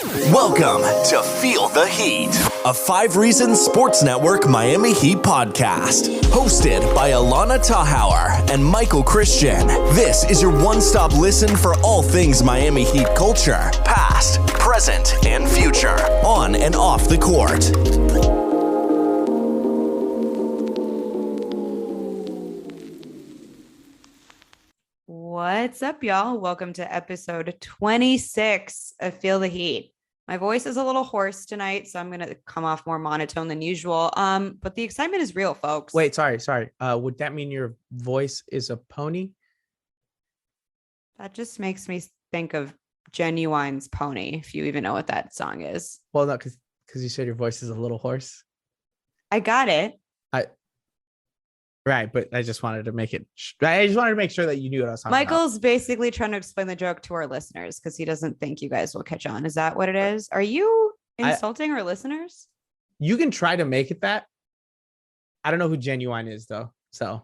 Welcome to Feel the Heat, a 5 Reasons Sports Network Miami Heat podcast. Hosted by Allana Tachauer and Michael Christian. This is your one-stop listen for all things Miami Heat culture, past, present, and future, on and off the court. What's up, y'all? Welcome to episode 26 of Feel the Heat. My voice is a little hoarse tonight, so I'm going to come off more monotone than usual. But the excitement is real, folks. Wait, sorry. Would that mean your voice is a pony? That just makes me think of Genuine's Pony, if you even know what that song is. Well, no, because you said your voice is a little hoarse. I got it. Right, but I just wanted to make it. I just wanted to make sure that you knew what I was talking Michael's basically trying to explain the joke to our listeners because he doesn't think you guys will catch on. Is that what it is? Are you insulting our listeners? You can try to make it that. I don't know who Genuine is, though. So.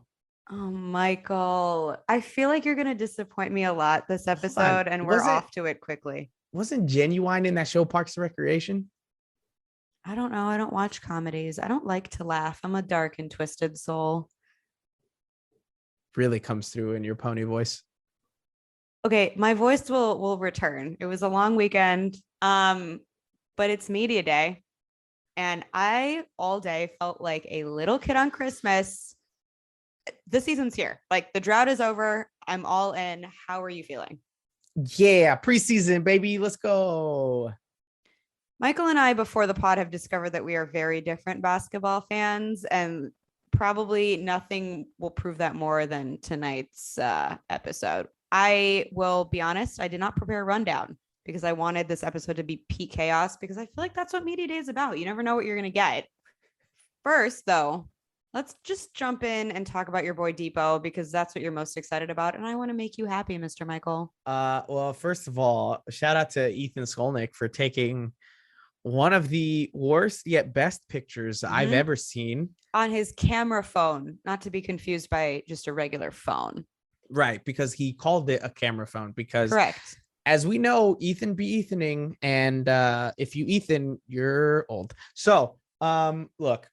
Oh, Michael, I feel like you're going to disappoint me a lot this episode, and we're off to it quickly. Wasn't Genuine in that show Parks and Recreation? I don't know. I don't watch comedies. I don't like to laugh. I'm a dark and twisted soul. Really comes through in your pony voice. Okay, my voice will return. It was a long weekend, but it's media day, and I all day felt like a little kid on Christmas. The season's here. Like, the drought is over. I'm all in. How are you feeling? Yeah, preseason, baby. Let's go. Michael and I, before the pod, have discovered that we are very different basketball fans, and probably nothing will prove that more than tonight's episode. I will be honest, I did not prepare a rundown because I wanted this episode to be peak chaos, because I feel like that's what media day is about. You never know what you're going to get. First, though, let's just jump in and talk about your boy Depot, because that's what you're most excited about, and I want to make you happy, Mr. Michael. Well, first of all, shout out to Ethan Skolnick for taking one of the worst yet best pictures I've ever seen. On his camera phone, not to be confused by just a regular phone. Right, because he called it a camera phone. Because correct, as we know, Ethan be Ethaning, and if you Ethan, you're old. So, look,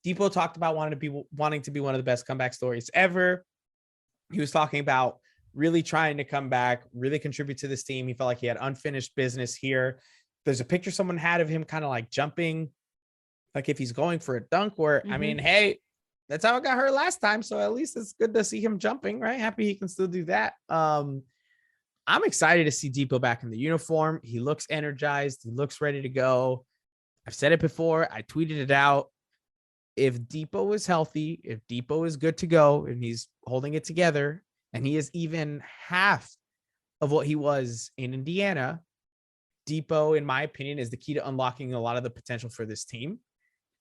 Depot talked about wanting to be one of the best comeback stories ever. He was talking about really trying to come back, really contribute to this team. He felt like he had unfinished business here. There's a picture someone had of him kind of like jumping, like if he's going for a dunk, where, I mean, hey, that's how I got hurt last time. So at least it's good to see him jumping, right? Happy he can still do that. I'm excited to see Depot back in the uniform. He looks energized. He looks ready to go. I've said it before. I tweeted it out. If Depot is healthy, if Depot is good to go, and he's holding it together, and he is even half of what he was in Indiana, Depot, in my opinion, is the key to unlocking a lot of the potential for this team.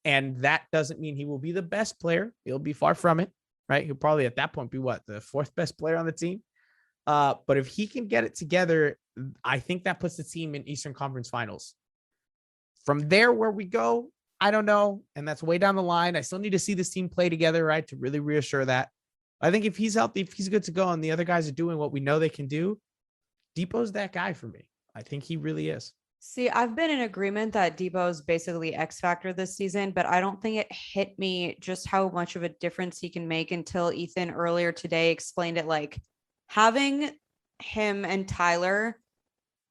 And that doesn't mean he will be the best player. He'll be far from it, right? He'll probably at that point be the fourth best player on the team. But if he can get it together, I think that puts the team in Eastern Conference Finals. From there, where we go, I don't know. And that's way down the line. I still need to see this team play together, right, to really reassure that. I think if he's healthy, if he's good to go, and the other guys are doing what we know they can do, Depot's that guy for me. I think he really is. See, I've been in agreement that Depot's basically X factor this season, but I don't think it hit me just how much of a difference he can make until Ethan earlier today explained it. Like, having him and Tyler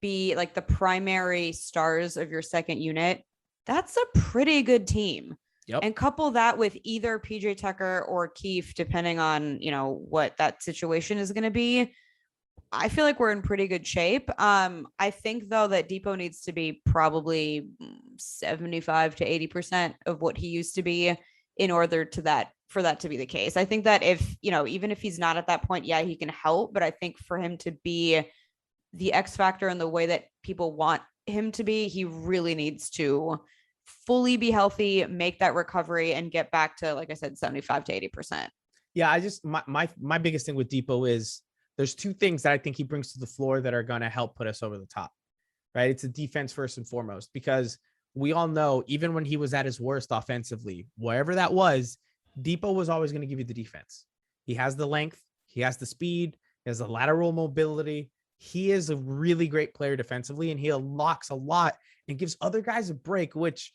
be like the primary stars of your second unit, that's a pretty good team. Yep. And couple that with either PJ Tucker or Keefe, depending on, what that situation is going to be. I feel like we're in pretty good shape. I think, though, that Depot needs to be probably 75 to 80% of what he used to be in order for that to be the case. I think that if, even if he's not at that point, yeah, he can help. But I think for him to be the X factor in the way that people want him to be, he really needs to fully be healthy, make that recovery, and get back to, like I said, 75 to 80%. Yeah, my biggest thing with Depot is, there's two things that I think he brings to the floor that are going to help put us over the top, right? It's a defense first and foremost, because we all know, even when he was at his worst offensively, wherever that was, Depot was always going to give you the defense. He has the length. He has the speed. He has the lateral mobility. he is a really great player defensively, and he unlocks a lot and gives other guys a break, which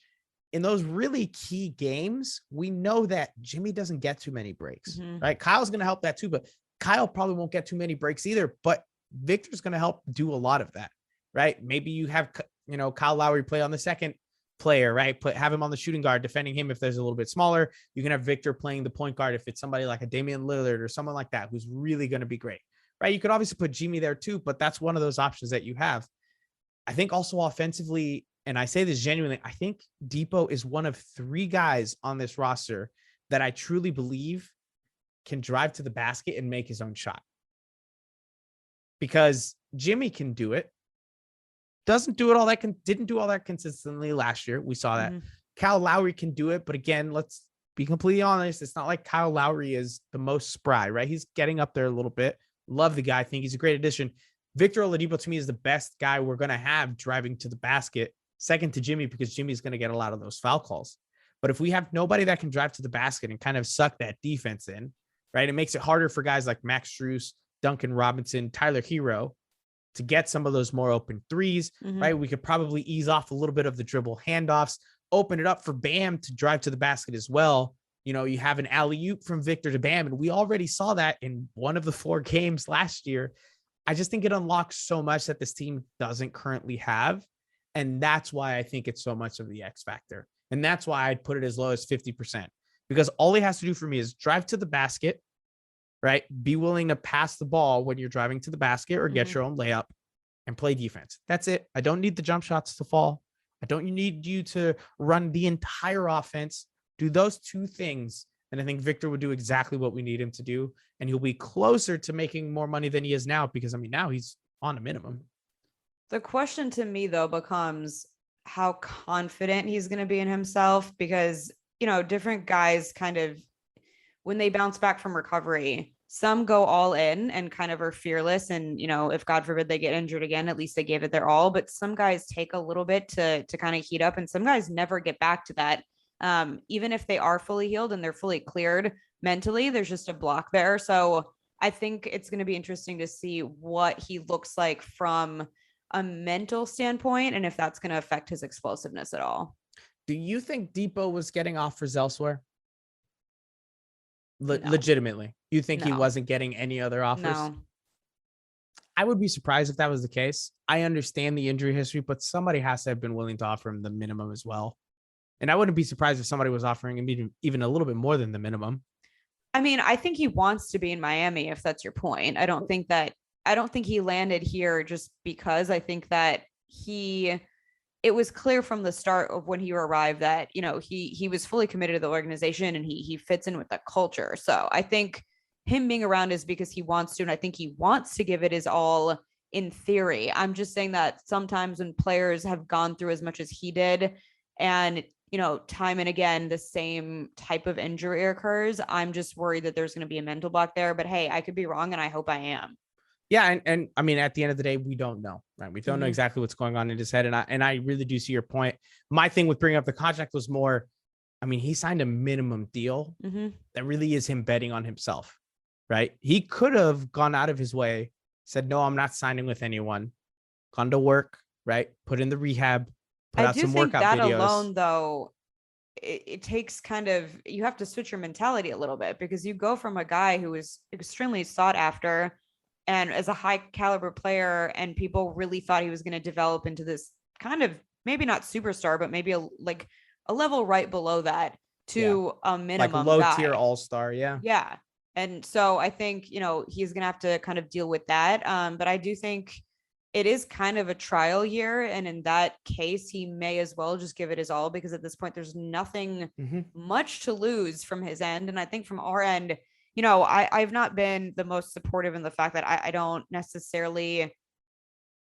in those really key games, we know that Jimmy doesn't get too many breaks, right? Kyle's going to help that too, but Kyle probably won't get too many breaks either, but Victor's going to help do a lot of that, right? Maybe you have, Kyle Lowry play on the second player, right? Have him on the shooting guard, defending him if there's a little bit smaller. You can have Victor playing the point guard if it's somebody like a Damian Lillard or someone like that who's really going to be great, right? You could obviously put Jimmy there too, but that's one of those options that you have. I think also offensively, and I say this genuinely, I think Depot is one of 3 guys on this roster that I truly believe can drive to the basket and make his own shot. Because Jimmy can do it. Didn't do all that consistently last year. We saw that. Kyle Lowry can do it, but again, let's be completely honest. It's not like Kyle Lowry is the most spry, right? He's getting up there a little bit. Love the guy. I think he's a great addition. Victor Oladipo to me is the best guy we're going to have driving to the basket, second to Jimmy, because Jimmy's going to get a lot of those foul calls. But if we have nobody that can drive to the basket and kind of suck that defense in, right, it makes it harder for guys like Max Strus, Duncan Robinson, Tyler Hero to get some of those more open threes, right? We could probably ease off a little bit of the dribble handoffs, open it up for Bam to drive to the basket as well. You have an alley-oop from Victor to Bam, and we already saw that in one of the 4 games last year. I just think it unlocks so much that this team doesn't currently have. And that's why I think it's so much of the X factor. And that's why I'd put it as low as 50%, because all he has to do for me is drive to the basket, right? Be willing to pass the ball when you're driving to the basket or get your own layup and play defense. That's it. I don't need the jump shots to fall. I don't need you to run the entire offense. Do those 2 things. And I think Victor would do exactly what we need him to do. And he'll be closer to making more money than he is now, because now he's on a minimum. The question to me though becomes how confident he's going to be in himself, because, different guys kind of, when they bounce back from recovery, some go all in and kind of are fearless. And, if God forbid they get injured again, at least they gave it their all. But some guys take a little bit to kind of heat up, and some guys never get back to that. Even if they are fully healed and they're fully cleared mentally, there's just a block there. So I think it's going to be interesting to see what he looks like from a mental standpoint, and if that's going to affect his explosiveness at all. Do you think Depot was getting offers elsewhere? No. Legitimately, you think he No. wasn't getting any other offers? No. I would be surprised if that was the case. I understand the injury history, but somebody has to have been willing to offer him the minimum as well. And I wouldn't be surprised if somebody was offering him even a little bit more than the minimum. I mean, I think he wants to be in Miami, if that's your point. I don't think he landed here just because. I think that it was clear from the start of when he arrived that, he was fully committed to the organization, and he fits in with the culture. So I think him being around is because he wants to, and I think he wants to give it his all in theory. I'm just saying that sometimes when players have gone through as much as he did, and time and again, the same type of injury occurs, I'm just worried that there's going to be a mental block there. But hey, I could be wrong, and I hope I am. Yeah. And I mean, at the end of the day, we don't know, right? We don't know exactly what's going on in his head. And I really do see your point. My thing with bringing up the contract was more, he signed a minimum deal that really is him betting on himself, right? He could have gone out of his way, said, no, I'm not signing with anyone, gone to work, right? Put in the rehab, put out some workout videos. I do think that alone, though, it takes you have to switch your mentality a little bit, because you go from a guy who is extremely sought after and as a high caliber player, and people really thought he was going to develop into this kind of, maybe not superstar, but maybe a level right below that, to a minimum, like low tier all-star. Yeah. And so I think, he's going to have to kind of deal with that. But I do think it is kind of a trial year. And in that case, he may as well just give it his all, because at this point, there's nothing much to lose from his end. And I think from our end, I've not been the most supportive in the fact that I don't necessarily,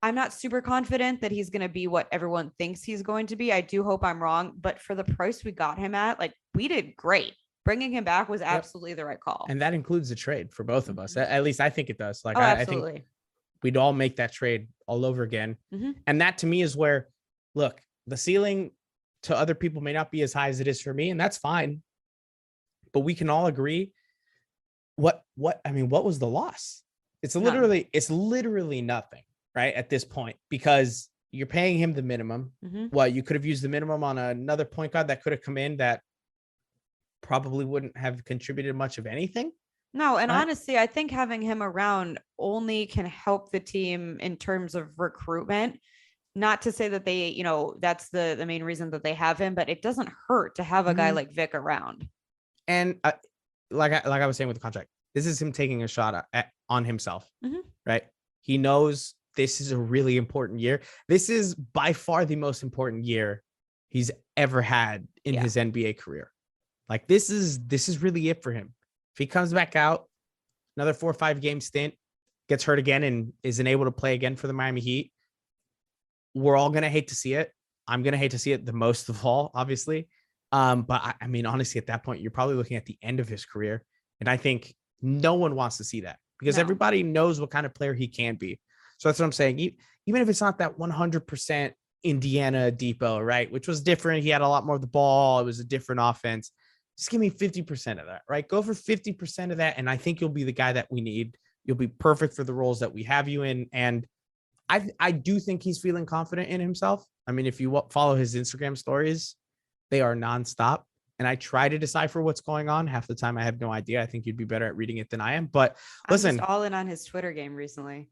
I'm not super confident that he's going to be what everyone thinks he's going to be. I do hope I'm wrong, but for the price we got him at, we did great. Bringing him back was absolutely the right call. And that includes the trade for both of us. At least I think it does. Absolutely. I think we'd all make that trade all over again. And that to me is where, look, the ceiling to other people may not be as high as it is for me, and that's fine. But we can all agree what was the loss? It's literally nothing, right, at this point, because you're paying him the minimum. Mm-hmm. Well, you could have used the minimum on another point guard that could have come in that probably wouldn't have contributed much of anything. No, and Right. honestly, I think having him around only can help the team in terms of recruitment. Not to say that they, that's the main reason that they have him, but it doesn't hurt to have a guy Mhm. like Vic around. And like I was saying with the contract, this is him taking a shot on himself, Mhm. right? He knows this is a really important year. This is by far the most important year he's ever had in Yeah. his NBA career. Like this is really it for him. If he comes back out, another 4 or 5 game stint, gets hurt again and isn't able to play again for the Miami Heat, we're all gonna hate to see it. I'm gonna hate to see it the most of all, obviously. But I mean, honestly, at that point, you're probably looking at the end of his career. And I think no one wants to see that because No. everybody knows what kind of player he can be. So that's what I'm saying. Even if it's not that 100% Indiana Depot, right? Which was different. He had a lot more of the ball. It was a different offense. Just give me 50% of that, right? Go for 50% of that. And I think you'll be the guy that we need. You'll be perfect for the roles that we have you in. And I do think he's feeling confident in himself. I mean, if you follow his Instagram stories, they are nonstop. And I try to decipher what's going on. Half the time I have no idea. I think you'd be better at reading it than I am. But listen, I'm just all in on his Twitter game recently.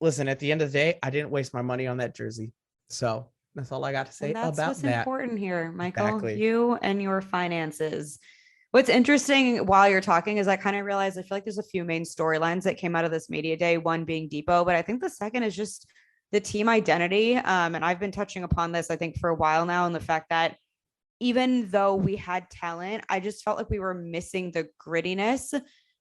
Listen, at the end of the day, I didn't waste my money on that jersey. So that's all I got to say And that's about what's that. important here, Michael. Exactly. You and your finances. What's interesting while you're talking is I kind of realized I feel like there's a few main storylines that came out of this media day, one being Depot, but I think the second is just the team identity. And I've been touching upon this, I think, for a while now, and the fact that even though we had talent, I just felt like we were missing the grittiness.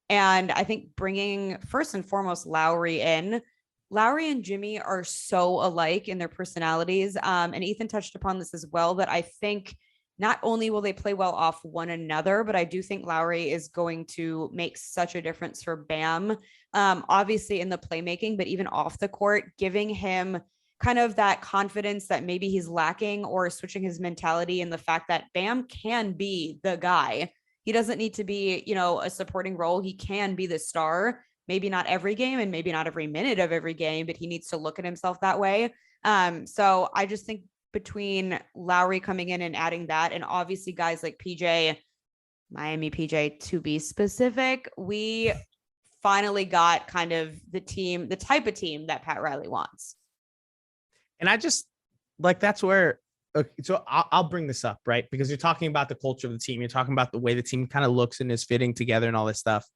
And I think bringing first and foremost Lowry in, Lowry and Jimmy are so alike in their personalities. And Ethan touched upon this as well, but I think not only will they play well off one another, but I do think Lowry is going to make such a difference for Bam. Obviously in the playmaking, but even off the court, giving him kind of that confidence that maybe he's lacking, or switching his mentality in the fact that Bam can be the guy. He doesn't need to be, a supporting role. He can be the star, maybe not every game and maybe not every minute of every game, but he needs to look at himself that way. So I just think between Lowry coming in and adding that, and obviously guys like PJ, Miami PJ to be specific, we finally got kind of the type of team that Pat Riley wants. And I just like, that's where, okay, so I'll bring this up, right? Because you're talking about the culture of the team. You're talking about the way the team kind of looks and is fitting together and all this stuff.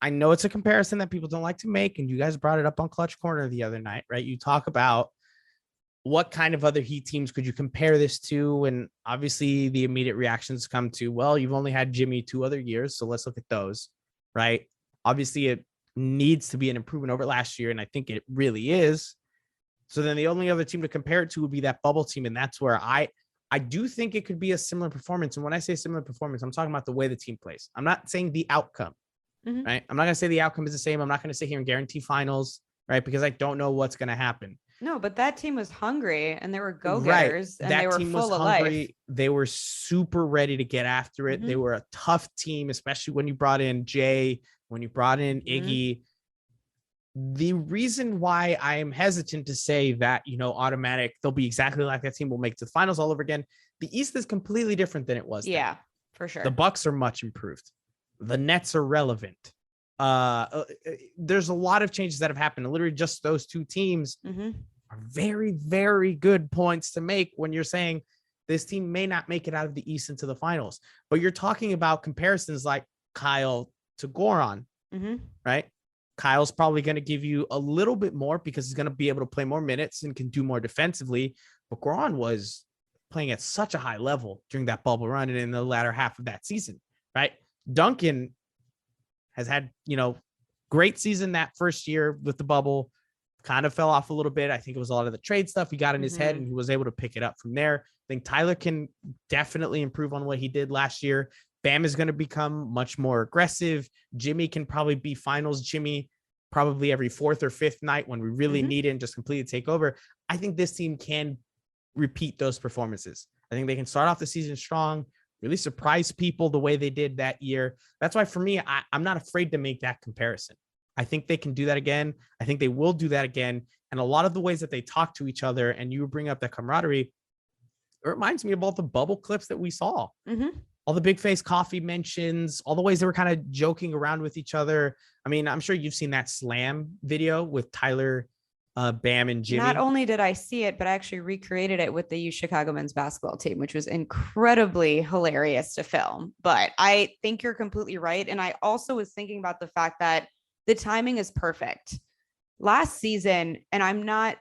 I know it's a comparison that people don't like to make, and you guys brought it up on Clutch Corner the other night, right? You talk about what kind of other Heat teams could you compare this to? And obviously the immediate reactions come to, well, you've only had Jimmy 2 other years, so let's look at those, right? Obviously it needs to be an improvement over last year, and I think it really is. So then the only other team to compare it to would be that bubble team. And that's where I do think it could be a similar performance. And when I say similar performance, I'm talking about the way the team plays. I'm not saying the outcome, right? I'm not going to say the outcome is the same. I'm not going to sit here and guarantee finals, right? Because I don't know what's going to happen. No, but that team was hungry and they were go-getters, and they were full of life. They were super ready to get after it. They were a tough team, especially when you brought in Jay, when you brought in Iggy. The reason why I am hesitant to say that, automatic, they'll be exactly like that team, will make it to the finals all over again. The East is completely different than it was. Yeah, then. for sure. The Bucks are much improved. The Nets are relevant. There's a lot of changes that have happened. Literally just those two teams are very, very good points to make when you're saying this team may not make it out of the East into the finals. But you're talking about comparisons like Kyle to Goran, right? Kyle's probably going to give you a little bit more because he's going to be able to play more minutes and can do more defensively. But Goran was playing at such a high level during that bubble run and in the latter half of that season, right? Duncan has had, great season that first year with the bubble, kind of fell off a little bit. I think it was a lot of the trade stuff he got in his head, and he was able to pick it up from there. I think Tyler can definitely improve on what he did last year. Bam is going to become much more aggressive. Jimmy can probably be finals Jimmy probably every 4th or 5th night when we really need it and just completely take over. I think this team can repeat those performances. I think they can start off the season strong, really surprise people the way they did that year. That's why for me, I'm not afraid to make that comparison. I think they can do that again. I think they will do that again. And a lot of the ways that they talk to each other, and you bring up that camaraderie, it reminds me of all the bubble clips that we saw. Mm-hmm. All the big face coffee mentions, all the ways they were kind of joking around with each other. I mean, I'm sure you've seen that slam video with Tyler, Bam, and Jimmy. Not only did I see it, but I actually recreated it with the U Chicago men's basketball team, which was incredibly hilarious to film. But I think you're completely right. And I also was thinking about the fact that the timing is perfect. Last season, and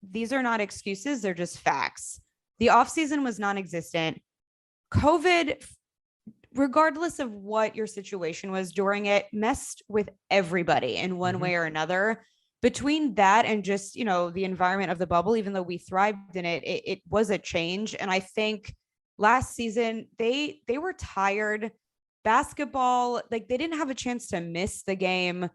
these are not excuses, they're just facts. The offseason was non-existent. COVID, regardless of what your situation was during it, messed with everybody in one way or another. Between that and just, the environment of the bubble, even though we thrived in it, it was a change. And I think last season they were tired. Basketball, like they didn't have a chance to miss the game.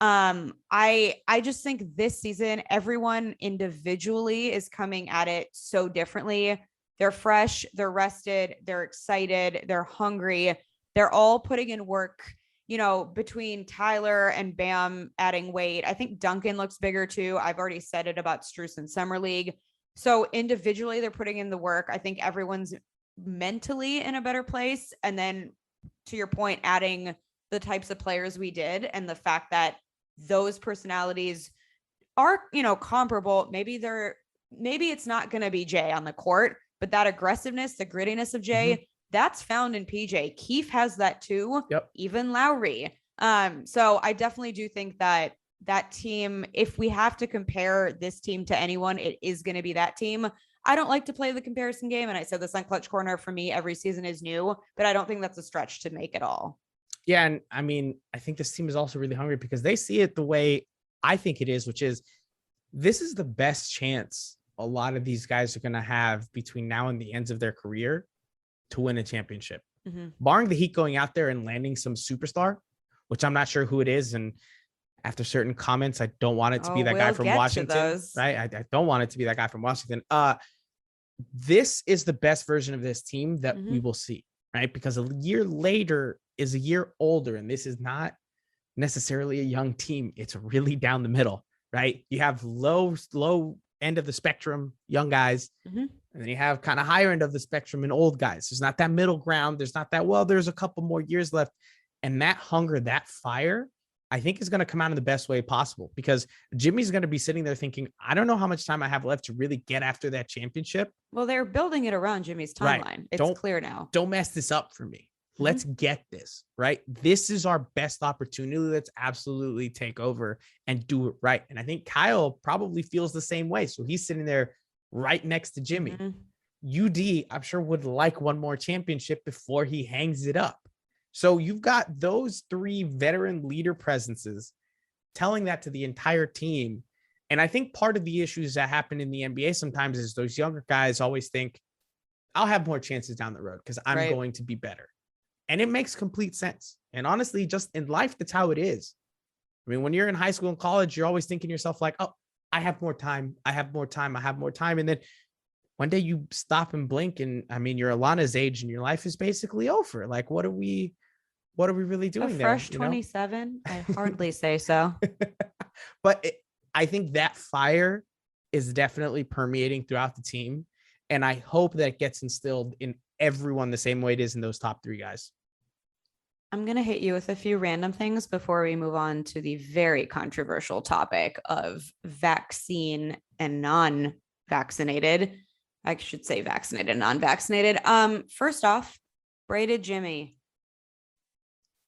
I just think this season, everyone individually is coming at it so differently. They're fresh, they're rested, they're excited, they're hungry. They're all putting in work, between Tyler and Bam adding weight. I think Duncan looks bigger too. I've already said it about Strus in Summer League. So individually, they're putting in the work. I think everyone's mentally in a better place. And then to your point, adding the types of players we did and the fact that those personalities are, comparable. Maybe it's not going to be Jay on the court, but that aggressiveness, the grittiness of Jay, that's found in PJ. Keefe has that too. Yep. Even Lowry. So I definitely do think that team, if we have to compare this team to anyone, it is going to be that team. I don't like to play the comparison game. And I said this on Clutch Corner, for me, every season is new, but I don't think that's a stretch to make it all. Yeah. And I mean, I think this team is also really hungry because they see it the way I think it is, which is this is the best chance a lot of these guys are going to have between now and the ends of their career to win a championship. Barring the Heat going out there and landing some superstar, which I'm not sure who it is. And after certain comments, I don't want it to be that guy from Washington, right? I don't want it to be that guy from Washington. This is the best version of this team that we will see, right? Because a year later is a year older, and this is not necessarily a young team. It's really down the middle, right? You have low end of the spectrum, young guys, and then you have kind of higher end of the spectrum and old guys. There's not that middle ground. There's not that, well, there's a couple more years left. And that hunger, that fire, I think is going to come out in the best way possible, because Jimmy's going to be sitting there thinking, I don't know how much time I have left to really get after that championship. Well, they're building it around Jimmy's timeline. Right. It's clear now. Don't mess this up for me. Let's get this, right? This is our best opportunity. Let's absolutely take over and do it right. And I think Kyle probably feels the same way. So he's sitting there right next to Jimmy. UD, I'm sure, would like one more championship before he hangs it up. So you've got those three veteran leader presences telling that to the entire team. And I think part of the issues that happen in the NBA sometimes is those younger guys always think, I'll have more chances down the road because I'm going to be better. And it makes complete sense. And honestly, just in life, that's how it is. I mean, when you're in high school and college, you're always thinking to yourself like, oh, I have more time. I have more time. I have more time. And then one day you stop and blink. And I mean, you're Allana's age and your life is basically over. Like, what are we really doing there? Fresh 27? I hardly say so. But I think that fire is definitely permeating throughout the team. And I hope that it gets instilled in everyone the same way it is in those top three guys. I'm going to hit you with a few random things before we move on to the very controversial topic of vaccine and non-vaccinated. I should say vaccinated and non-vaccinated. First off, Braided Jimmy.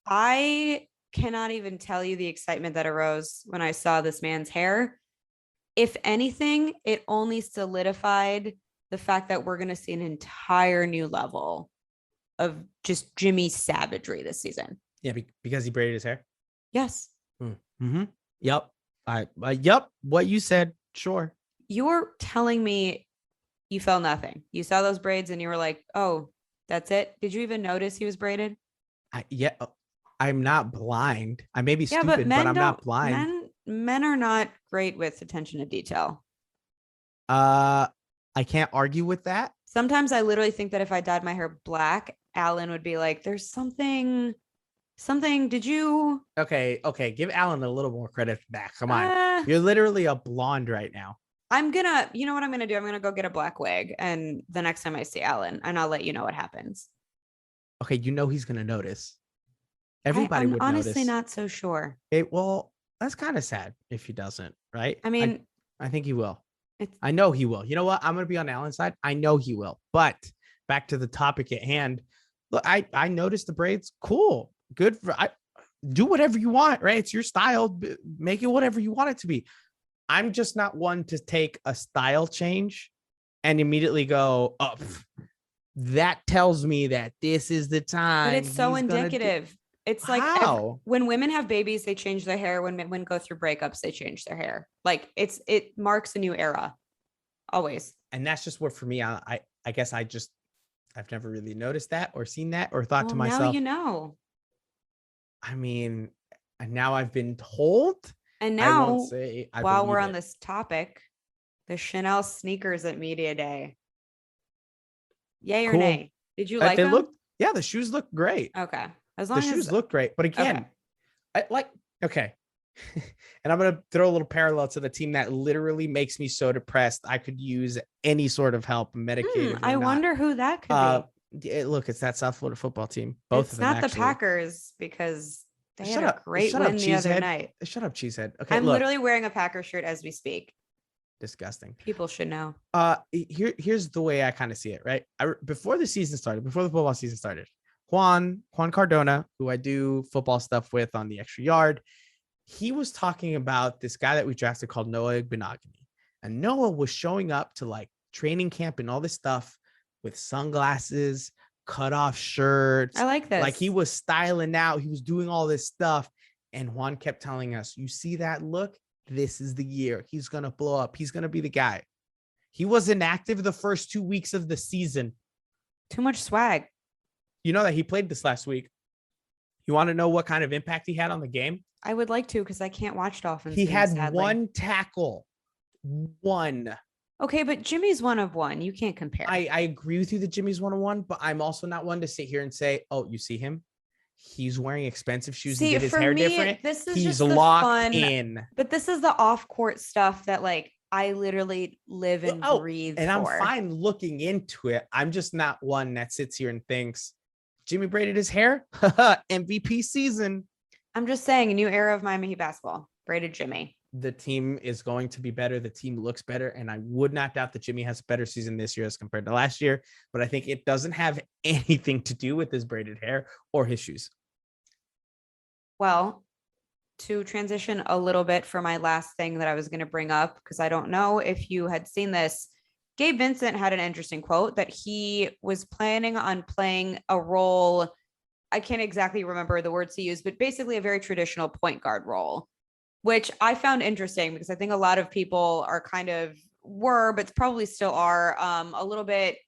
I cannot even tell you the excitement that arose when I saw this man's hair. If anything, it only solidified the fact that we're going to see an entire new level of just Jimmy savagery this season. Yeah, because he braided his hair. Yes. Yep. Yep. What you said. Sure. You were telling me you felt nothing. You saw those braids and you were like, oh, that's it. Did you even notice he was braided? I'm not blind. I may be stupid, but I'm not blind. Men are not great with attention to detail. I can't argue with that. Sometimes I literally think that if I dyed my hair black, Alan would be like, there's something Something, did you Okay, give Alan a little more credit back. Come on. uh You're literally a blonde right now. you know what I'm gonna do? I'm gonna go get a black wig, and the next time I see Alan, and I'll let you know what happens. Okay, he's gonna notice. Everybody I'm would honestly notice. not so sure. Well, that's kind of sad if he doesn't, right? I mean, I think he will. it's I know he will. You know what? I'm gonna be on Alan's side. I know he will. But back to the topic at hand. Look, I noticed the braids. Cool. Good for I do whatever you want, right? It's your style. Make it whatever you want it to be. I'm just not one to take a style change and immediately go, oh, that tells me that this is the time. but it's so he's gonna do-" indicative. It's like How? when women have babies, they change their hair. When women go through breakups, they change their hair. Like it marks a new era. Always. And that's just what for me. I guess I've never really noticed that or seen that or thought to Well, now myself, you know. I mean, and now I've been told. And I now, won't say I while we're believe on it. this topic, the Chanel sneakers at Media Day. Yay or Cool. nay? Did you like They them? look, yeah, the shoes look great. Okay. As The long shoes as look great. But again, okay. I like, okay. And I'm going to throw a little parallel to the team that literally makes me so depressed. I could use any sort of help, medicated or I not. wonder who that could be. Look, it's that South Florida football team. Both It's of them, not the actually. Packers because they Shut had up. a great Shut up, win the other cheesehead. night. Shut up, cheesehead. Okay, I'm look. literally wearing a Packers shirt as we speak. Disgusting. People should know. Here's the way I kind of see it, right? Before the football season started, Juan Cardona, who I do football stuff with on the extra yard, he was talking about this guy that we drafted called Noah Benogany. And Noah was showing up to like training camp and all this stuff with sunglasses, cut off shirts. I like this. Like he was styling out. He was doing all this stuff. And Juan kept telling us, you see that look? This is the year. He's going to blow up. He's going to be the guy. He was inactive the first 2 weeks of the season. Too much swag. You know that he played this last week. You want to know what kind of impact he had on the game? I would like to because I can't watch Dolphins. He had sadly. one tackle. One. Okay, but Jimmy's one of one. You can't compare. I agree with you that Jimmy's 101, but I'm also not one to sit here and say, oh, you see him? He's wearing expensive shoes and get his hair different. He's just locked in. But this is the off-court stuff that like I literally live and breathe and for. I'm fine looking into it. I'm just not one that sits here and thinks Jimmy braided his hair. MVP season. I'm just saying, a new era of Miami Heat basketball. Braided Jimmy. The team is going to be better. The team looks better. And I would not doubt that Jimmy has a better season this year as compared to last year. But I think it doesn't have anything to do with his braided hair or his shoes. Well, to transition a little bit for my last thing that I was going to bring up, because I don't know if you had seen this, Gabe Vincent had an interesting quote that he was planning on playing a role. I can't exactly remember the words he used, but basically a very traditional point guard role, which I found interesting because I think a lot of people are but probably still are a little bit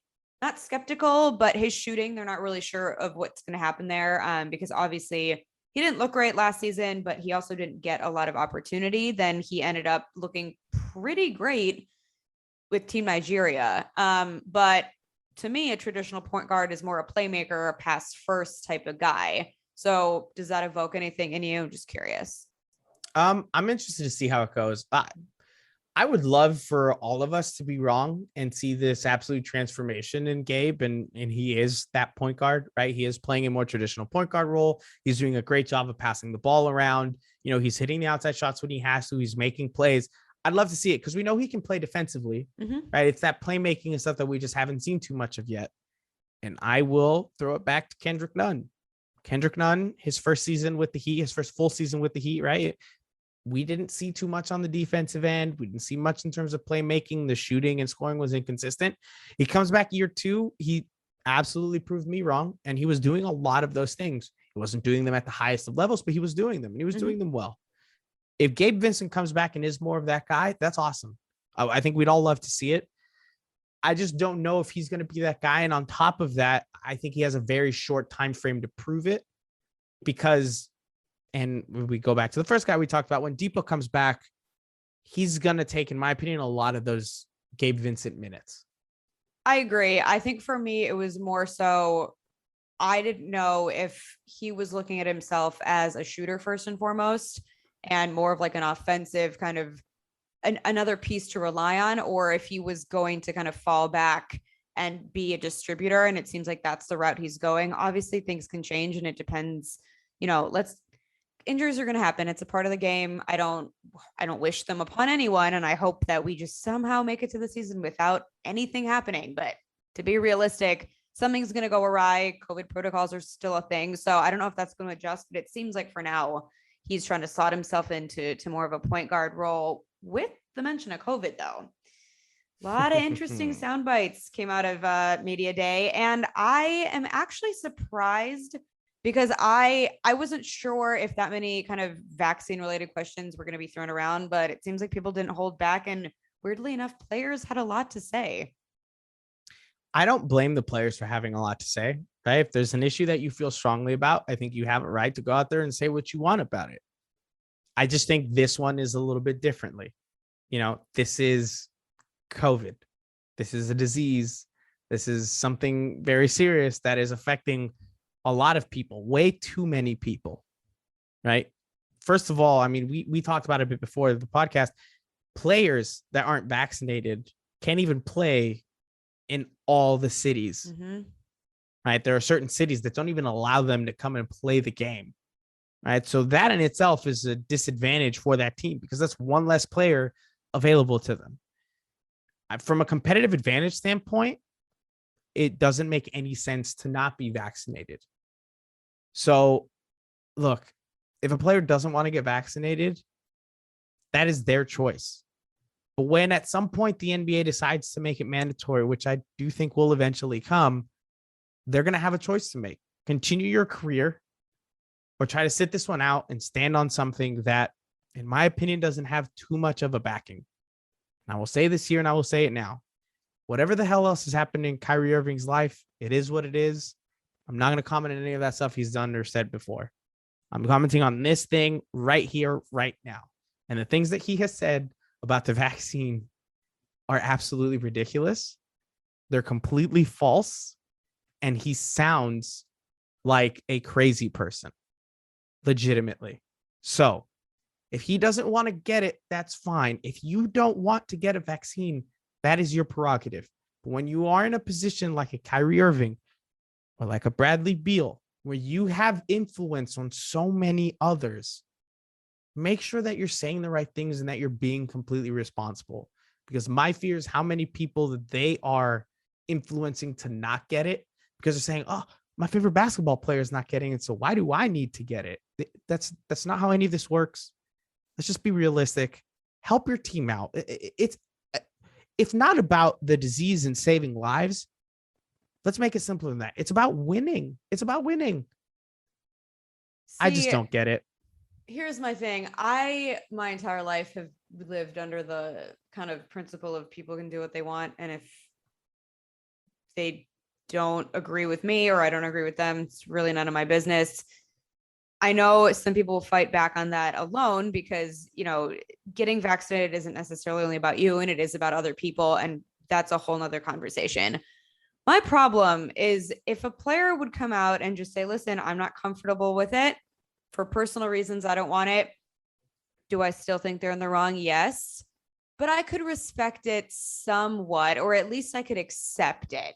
not skeptical, but his shooting, they're not really sure of what's going to happen there because obviously he didn't look great last season, but he also didn't get a lot of opportunity. Then he ended up looking pretty great with Team Nigeria. But to me, a traditional point guard is more a playmaker, a pass first type of guy. So does that evoke anything in you? Just curious. I'm interested to see how it goes. I would love for all of us to be wrong and see this absolute transformation in Gabe. And he is that point guard, right? He is playing a more traditional point guard role. He's doing a great job of passing the ball around. You know, he's hitting the outside shots when he has to. He's making plays. I'd love to see it because we know he can play defensively, right? It's that playmaking and stuff that we just haven't seen too much of yet. And I will throw it back to Kendrick Nunn. Kendrick Nunn, his first season with the Heat, his first full season with the Heat, right? We didn't see too much on the defensive end. We didn't see much in terms of playmaking. The shooting and scoring was inconsistent. He comes back year two. He absolutely proved me wrong. And he was doing a lot of those things. He wasn't doing them at the highest of levels, but he was doing them and he was doing them well. If Gabe Vincent comes back and is more of that guy, that's awesome. I think we'd all love to see it. I just don't know if he's going to be that guy. And on top of that, I think he has a very short time frame to prove it because, and we go back to the first guy we talked about, when Depot comes back, he's going to take, in my opinion, a lot of those Gabe Vincent minutes. I agree. I think for me, it was more so I didn't know if he was looking at himself as a shooter first and foremost, and more of like an offensive kind of another piece to rely on, or if he was going to kind of fall back and be a distributor. And it seems like that's the route he's going. Obviously, things can change, and it depends. Injuries are going to happen. It's a part of the game. I don't wish them upon anyone, and I hope that we just somehow make it to the season without anything happening. But to be realistic, something's going to go awry. COVID protocols are still a thing, so I don't know if that's going to adjust. But it seems like for now, he's trying to slot himself into more of a point guard role with the mention of COVID, though. A lot of interesting sound bites came out of media day, and I am actually surprised because I wasn't sure if that many kind of vaccine related questions were going to be thrown around, but it seems like people didn't hold back, and weirdly enough, players had a lot to say. I don't blame the players for having a lot to say, right? If there's an issue that you feel strongly about, I think you have a right to go out there and say what you want about it. I just think this one is a little bit differently. This is COVID. This is a disease. This is something very serious that is affecting a lot of people, way too many people, right? First of all, I mean, we talked about it a bit before the podcast. Players that aren't vaccinated can't even play in all the cities, right? There are certain cities that don't even allow them to come and play the game, right? So that in itself is a disadvantage for that team because that's one less player available to them. From a competitive advantage standpoint, it doesn't make any sense to not be vaccinated. So, look, if a player doesn't want to get vaccinated, that is their choice. But when at some point the NBA decides to make it mandatory, which I do think will eventually come, they're going to have a choice to make. Continue your career or try to sit this one out and stand on something that, in my opinion, doesn't have too much of a backing. And I will say this here and I will say it now. Whatever the hell else is happening in Kyrie Irving's life, it is what it is. I'm not going to comment on any of that stuff he's done or said before. I'm commenting on this thing right here, right now. And the things that he has said about the vaccine are absolutely ridiculous. They're completely false. And he sounds like a crazy person, legitimately. So if he doesn't want to get it, that's fine. If you don't want to get a vaccine, that is your prerogative. But when you are in a position like a Kyrie Irving or like a Bradley Beal, where you have influence on so many others, make sure that you're saying the right things and that you're being completely responsible. Because my fear is how many people that they are influencing to not get it because they're saying, oh, my favorite basketball player is not getting it, so why do I need to get it? That's not how any of this works. Let's just be realistic. Help your team out. It's not about the disease and saving lives. Let's make it simpler than that. It's about winning. It's about winning. I just don't get it. Here's my thing. My entire life have lived under the kind of principle of people can do what they want. And if they don't agree with me or I don't agree with them, it's really none of my business. I know some people will fight back on that alone because, getting vaccinated isn't necessarily only about you and it is about other people. And that's a whole nother conversation. My problem is if a player would come out and just say, listen, I'm not comfortable with it for personal reasons. I don't want it. Do I still think they're in the wrong? Yes, but I could respect it somewhat, or at least I could accept it.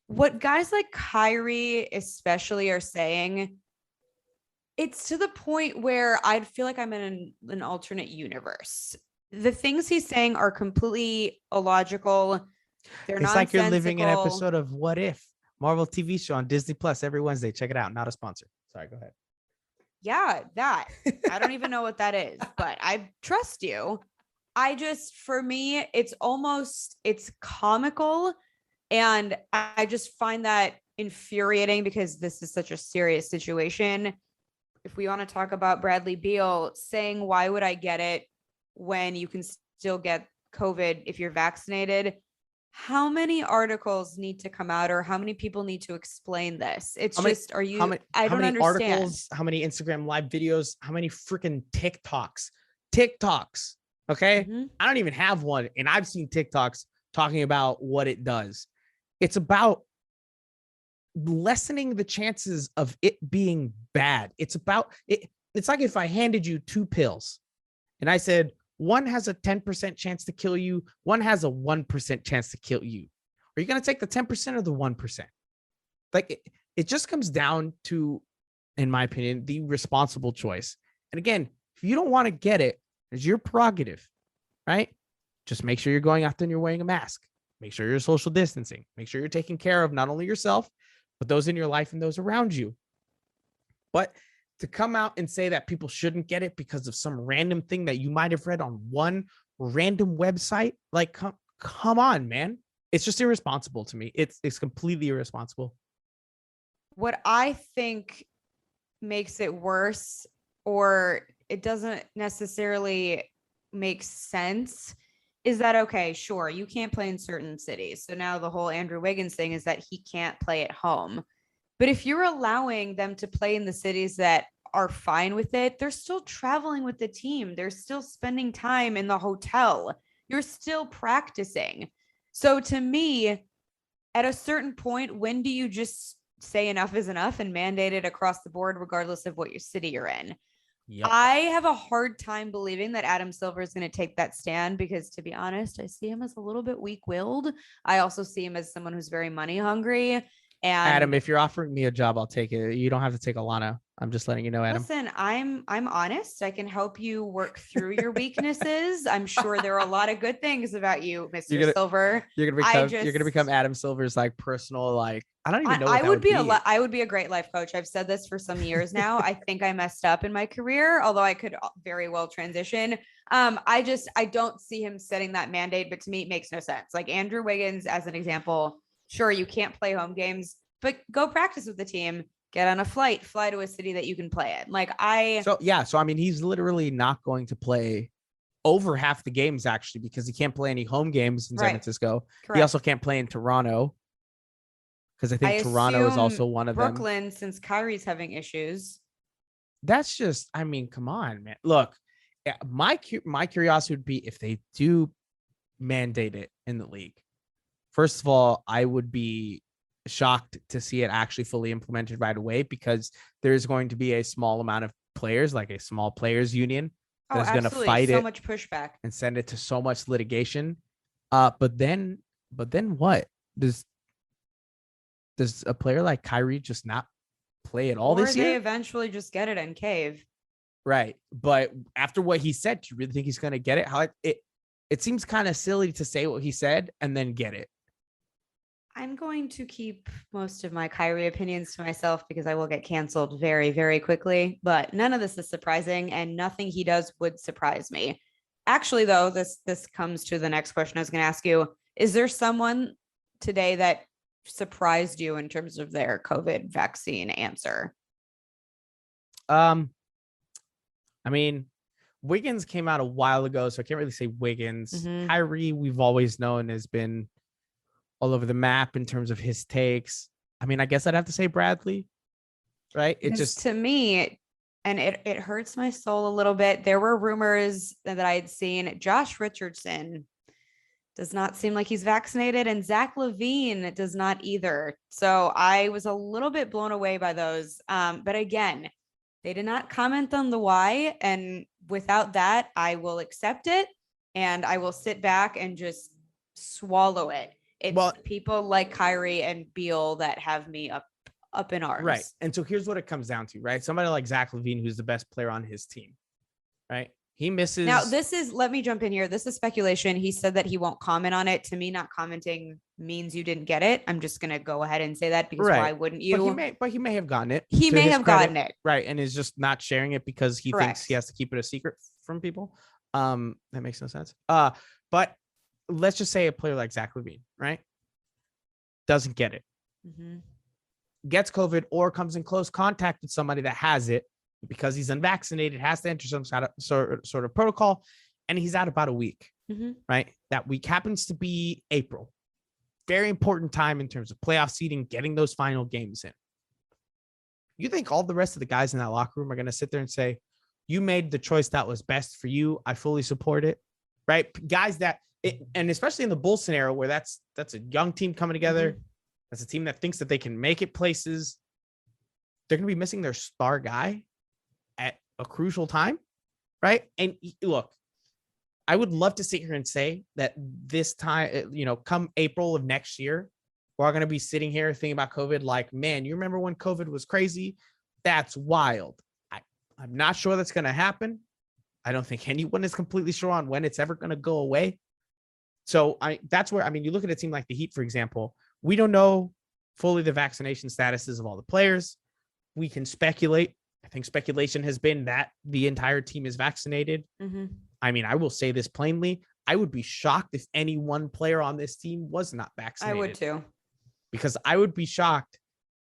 What guys like Kyrie especially are saying, it's to the point where I'd feel like I'm in an alternate universe. The things he's saying are completely illogical. They're it's like you're living an episode of What If, Marvel TV show on Disney Plus every Wednesday. Check it out. Not a sponsor. Sorry, go ahead. Yeah, that. I don't even know what that is, but I trust you. For me, it's comical. And I just find that infuriating because this is such a serious situation. If we want to talk about Bradley Beal saying, why would I get it when you can still get COVID if you're vaccinated? How many articles need to come out or how many people need to explain this? I don't understand. Articles, how many Instagram live videos, how many freaking TikToks, okay? Mm-hmm. I don't even have one. And I've seen TikToks talking about what it does. It's about lessening the chances of it being bad. It's about it. It's like if I handed you 2 pills and I said, one has a 10% chance to kill you, one has a 1% chance to kill you. Are you going to take the 10% or the 1%? Like it just comes down to, in my opinion, the responsible choice. And again, if you don't want to get it, it's your prerogative, right? Just make sure you're going out there and you're wearing a mask. Make sure you're social distancing. Make sure you're taking care of not only yourself, but those in your life and those around you. But to come out and say that people shouldn't get it because of some random thing that you might have read on one random website, like, come on, man. It's just irresponsible to me. It's completely irresponsible. What I think makes it worse, or it doesn't necessarily make sense, is that, okay, sure, you can't play in certain cities. So now the whole Andrew Wiggins thing is that he can't play at home. But if you're allowing them to play in the cities that are fine with it, they're still traveling with the team. They're still spending time in the hotel. You're still practicing. So to me, at a certain point, when do you just say enough is enough and mandate it across the board, regardless of what your city you're in? Yep. I have a hard time believing that Adam Silver is going to take that stand because, to be honest, I see him as a little bit weak-willed. I also see him as someone who's very money hungry. And Adam, if you're offering me a job, I'll take it. You don't have to take Allana. I'm just letting you know, Adam. Listen, I'm honest. I can help you work through your weaknesses. I'm sure there are a lot of good things about you, Mr. Silver. You're gonna become Adam Silver's like personal, like, I don't even know what I would be a great life coach. I've said this for some years now. I think I messed up in my career, although I could very well transition. I don't see him setting that mandate, but to me, it makes no sense. Like Andrew Wiggins, as an example, sure, you can't play home games, but go practice with the team, get on a flight, fly to a city that you can play in. So I mean, he's literally not going to play over half the games actually, because he can't play any home games in San Francisco. Correct. He also can't play in Toronto, because I think Toronto is also one of them. Brooklyn, since Kyrie's having issues. That's just, I mean, come on, man. Look, my curiosity would be if they do mandate it in the league. First of all, I would be shocked to see it actually fully implemented right away, because there's going to be a small amount of players, like a small players union, that's going to fight so much pushback and send it to so much litigation. But then what? Does a player like Kyrie just not play at all this year? Or they eventually just get it and cave. Right. But after what he said, do you really think he's going to get it? It seems kind of silly to say what he said and then get it. I'm going to keep most of my Kyrie opinions to myself because I will get canceled very, very quickly. But none of this is surprising, and nothing he does would surprise me. Actually, though, this comes to the next question I was going to ask you. Is there someone today that surprised you in terms of their COVID vaccine answer? I mean, Wiggins came out a while ago, so I can't really say Wiggins. Mm-hmm. Kyrie, we've always known, has been all over the map in terms of his takes. I mean, I guess I'd have to say Bradley, right? It just, to me, and it hurts my soul a little bit. There were rumors that I had seen Josh Richardson does not seem like he's vaccinated, and Zach LaVine does not either. So I was a little bit blown away by those. But again, they did not comment on the why. And without that, I will accept it and I will sit back and just swallow it. It's people like Kyrie and Beal that have me up in arms. Right. And so here's what it comes down to, right? Somebody like Zach LaVine, who's the best player on his team, right? He misses. Now, let me jump in here. This is speculation. He said that he won't comment on it. To me, not commenting means you didn't get it. I'm just going to go ahead and say that because why wouldn't you? But he may have gotten it. He may have gotten it. Right. And is just not sharing it because he thinks he has to keep it a secret from people. That makes no sense. But let's just say a player like Zach LaVine, right? Doesn't get it. Mm-hmm. Gets COVID or comes in close contact with somebody that has it, because he's unvaccinated, has to enter some sort of protocol, and he's out about a week, right? That week happens to be April. Very important time in terms of playoff seeding, getting those final games in. You think all the rest of the guys in that locker room are going to sit there and say, you made the choice that was best for you. I fully support it, right? Guys and especially in the Bulls scenario where that's a young team coming together, That's a team that thinks that they can make it places. They're going to be missing their star guy at a crucial time, right? And look, I would love to sit here and say that this time, come April of next year, we're going to be sitting here thinking about COVID like, man, you remember when COVID was crazy? That's wild. I'm not sure that's going to happen. I don't think anyone is completely sure on when it's ever going to go away. So that's where, you look at a team like the Heat, for example, we don't know fully the vaccination statuses of all the players. We can speculate. I think speculation has been that the entire team is vaccinated. Mm-hmm. I will say this plainly. I would be shocked if any one player on this team was not vaccinated. I would too. Because I would be shocked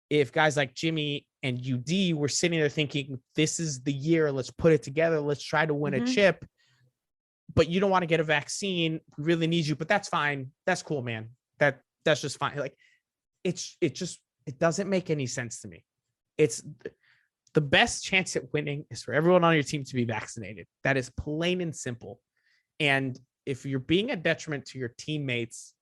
if guys like Jimmy and UD were sitting there thinking, this is the year, let's put it together, let's try to win a chip, but you don't want to get a vaccine, we really need you, but that's fine, that's cool, man, that's just fine. Like, it doesn't make any sense to me. It's the best chance at winning is for everyone on your team to be vaccinated. That is plain and simple. And if you're being a detriment to your teammates,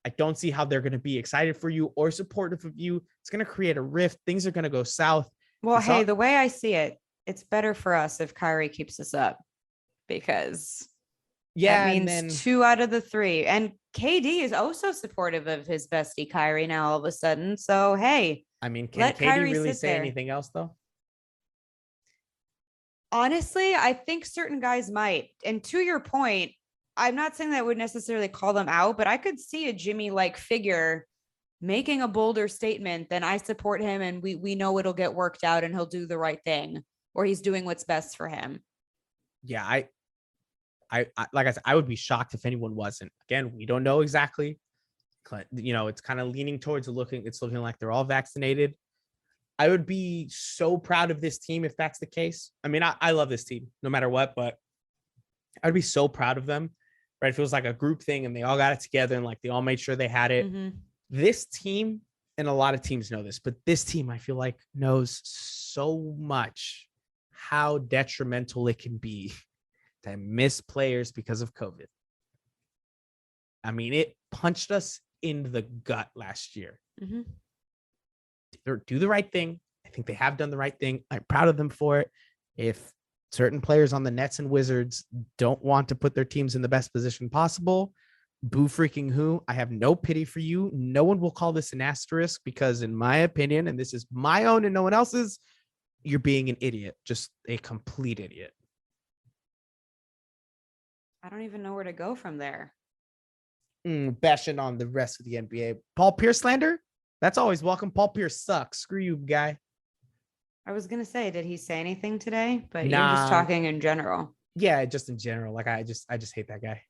I don't see how they're going to be excited for you or supportive of you. It's going to create a rift. Things are going to go south. Well, the way I see it, it's better for us if Kyrie keeps us up, because that means 2 out of the 3. And KD is also supportive of his bestie Kyrie now all of a sudden. So, hey. Can KD really say anything else, though? Honestly, I think certain guys might. And to your point, I'm not saying that I would necessarily call them out, but I could see a Jimmy-like figure making a bolder statement than I support him and we know it'll get worked out and he'll do the right thing, or he's doing what's best for him. Yeah, I like I said, I would be shocked if anyone wasn't. Again, we don't know exactly. It's kind of leaning towards looking like they're all vaccinated. I would be so proud of this team if that's the case. I love this team no matter what, but I'd be so proud of them. Right? It feels like a group thing and they all got it together and like they all made sure they had it. Mm-hmm. This team, and a lot of teams know this, but this team I feel like knows so much how detrimental it can be to miss players because of COVID. It punched us in the gut last year. Mm-hmm. Do the right thing. I think they have done the right thing. I'm proud of them for it. If certain players on the Nets and Wizards don't want to put their teams in the best position possible, boo freaking who. I have no pity for you. No one will call this an asterisk because, in my opinion, and this is my own and no one else's, you're being an idiot, just a complete idiot. I don't even know where to go from there. Bashing on the rest of the NBA. Paul Pierce slander? That's always welcome. Paul Pierce sucks. Screw you, guy. I was going to say, did he say anything today? But you're just talking in general. Yeah, just in general. Like, I just hate that guy.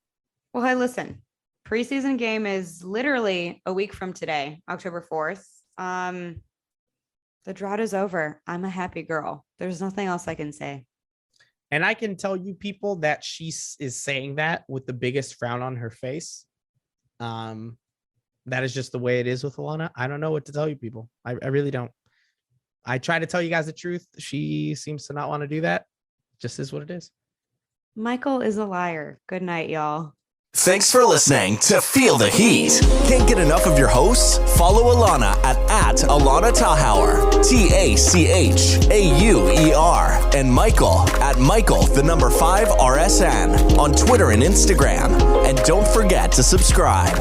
Well, hey, listen. Preseason game is literally a week from today, October 4th. The drought is over. I'm a happy girl. There's nothing else I can say. And I can tell you people that she is saying that with the biggest frown on her face. That is just the way it is with Allana. I don't know what to tell you people. I really don't. I try to tell you guys the truth. She seems to not want to do that. Just is what it is. Michael is a liar. Good night, y'all. Thanks for listening to Feel the Heat. Can't get enough of your hosts? Follow Allana at Allana Tachauer, Tachauer, and Michael at Michael5RSN on Twitter and Instagram. And don't forget to subscribe.